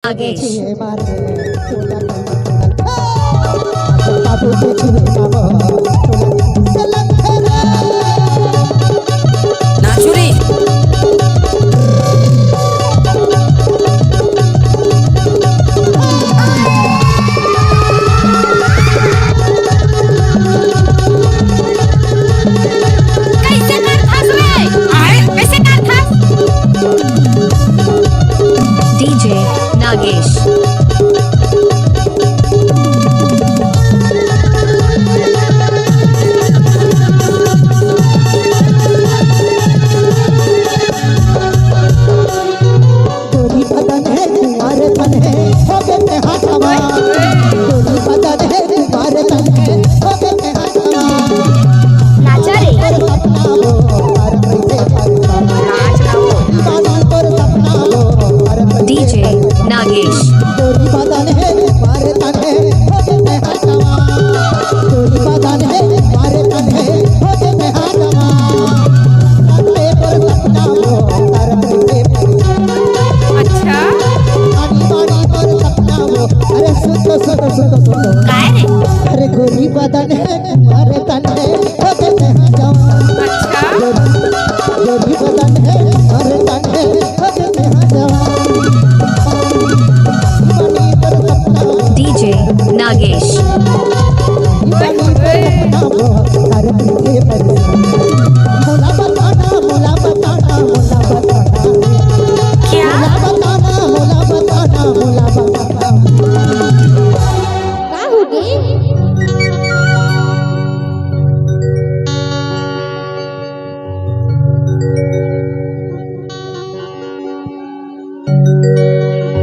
Nagesh नाचुरी DJ Nagesh DJ Nagesh अरे गोरी बदन है तुम्हारे तन है गोरी बदन है तुम्हारे तन है डीजे नागेश